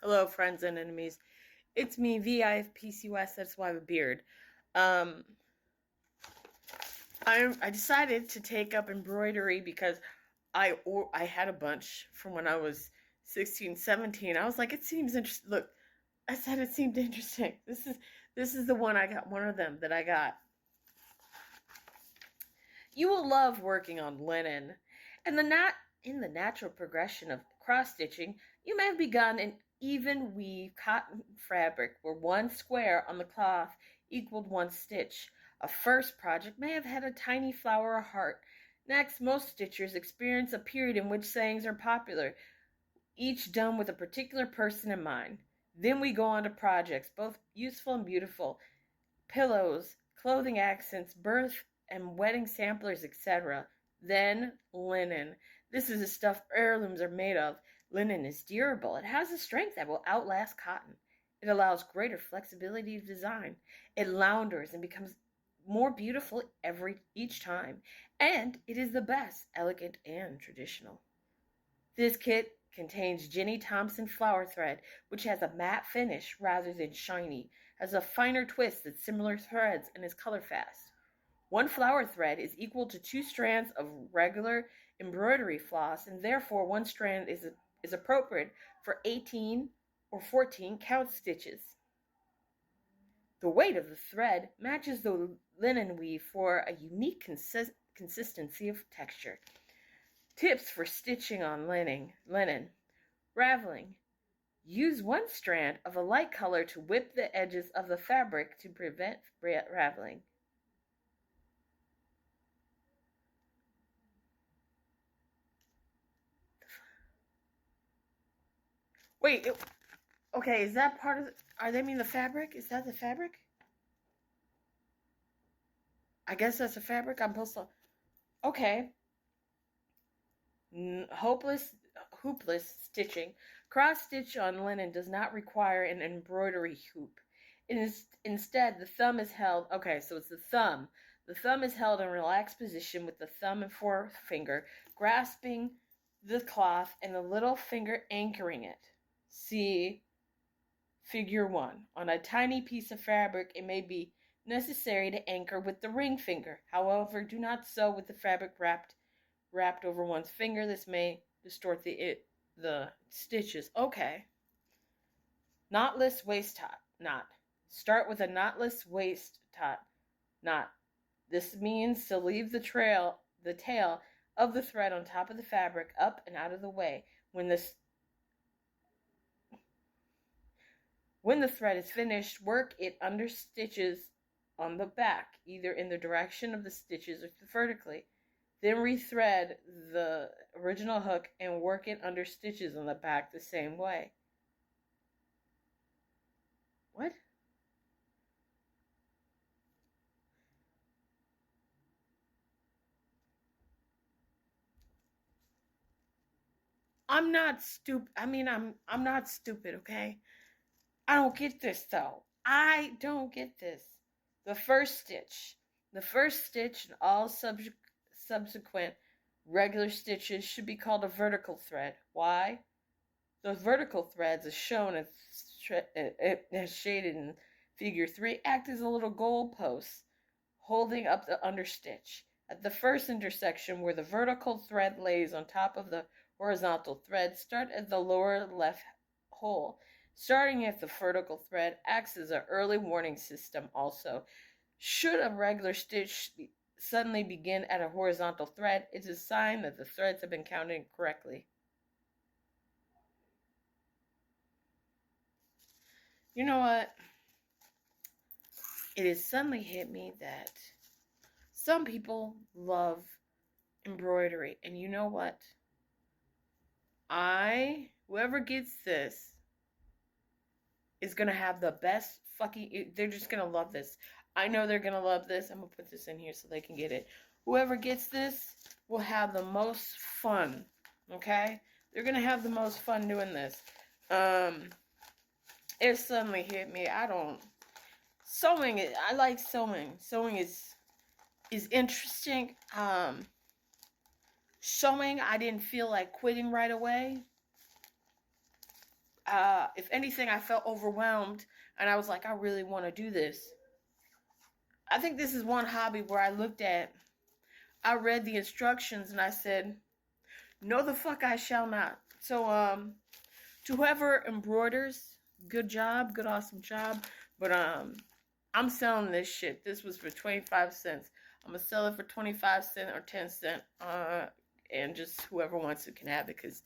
Hello, friends and enemies. It's me, VIFPCUS. That's why I have a beard. Um, I decided to take up embroidery because I had a bunch from when I was 16, 17. I was like, it seems interesting. Look, I said it seemed interesting. This is the one I got. One of them that I got. You will love working on linen, and in the natural progression of cross stitching, you may have begun an even weave cotton fabric where one square on the cloth equaled one stitch. A first project may have had a tiny flower or heart. Next, most stitchers experience a period in which sayings are popular, each done with a particular person in mind. Then we go on to projects, both useful and beautiful, pillows, clothing accents, birth and wedding samplers, etc. Then linen. This is the stuff heirlooms are made of. Linen is durable. It has a strength that will outlast cotton. It allows greater flexibility of design. It lounders and becomes more beautiful each time. And it is the best, elegant, and traditional. This kit contains Jenny Thompson flower thread, which has a matte finish rather than shiny, has a finer twist than similar threads, and is color fast. One flower thread is equal to 2 strands of regular embroidery floss, and therefore one strand is appropriate for 18 or 14 count stitches. The weight of the thread matches the linen weave for a unique consistency of texture. Tips for stitching on linen. Raveling. Use one strand of a light color to whip the edges of the fabric to prevent raveling. Wait, okay, is that part of are they mean the fabric? Is that the fabric? I guess that's the fabric. I'm supposed to. Okay. Hoopless stitching. Cross stitch on linen does not require an embroidery hoop. Instead, the thumb is held. Okay, so it's the thumb. The thumb is held in a relaxed position with the thumb and forefinger grasping the cloth and the little finger anchoring it. See Figure 1. On a tiny piece of fabric, it may be necessary to anchor with the ring finger. However, do not sew with the fabric wrapped over one's finger. This may distort the stitches. Okay. Knotless waist knot. Start with a knotless waist knot. This means to leave the tail of the thread on top of the fabric, up and out of the way. When the thread is finished, work it under stitches on the back, either in the direction of the stitches or vertically. Then rethread the original hook and work it under stitches on the back the same way. What? I'm not stupid. I'm not stupid, okay? I don't get this though. I don't get this. The first stitch. The first stitch and all subsequent regular stitches should be called a vertical thread. Why? The vertical threads, as shown as shaded in Figure 3, act as a little goal posts holding up the understitch. At the first intersection where the vertical thread lays on top of the horizontal thread, start at the lower left hole. Starting at the vertical thread acts as an early warning system also. Should a regular stitch suddenly begin at a horizontal thread, it's a sign that the threads have been counted correctly. You know what? It has suddenly hit me that some people love embroidery. And you know what? Whoever gets this is going to have the best they're just going to love this. I know they're going to love this. I'm going to put this in here so they can get it. Whoever gets this will have the most fun. Okay? They're going to have the most fun doing this. It suddenly hit me. Sewing, I like sewing. Sewing is interesting. Sewing, I didn't feel like quitting right away. if anything, I felt overwhelmed, and I was like, I really want to do this. I think this is one hobby where I read the instructions and I said, no, the fuck, I shall not. So, to whoever embroiders, good job, good awesome job. But I'm selling this shit. This was for 25 cents. I'm gonna sell it for 25 cents or 10 cents. And just whoever wants it can have it, because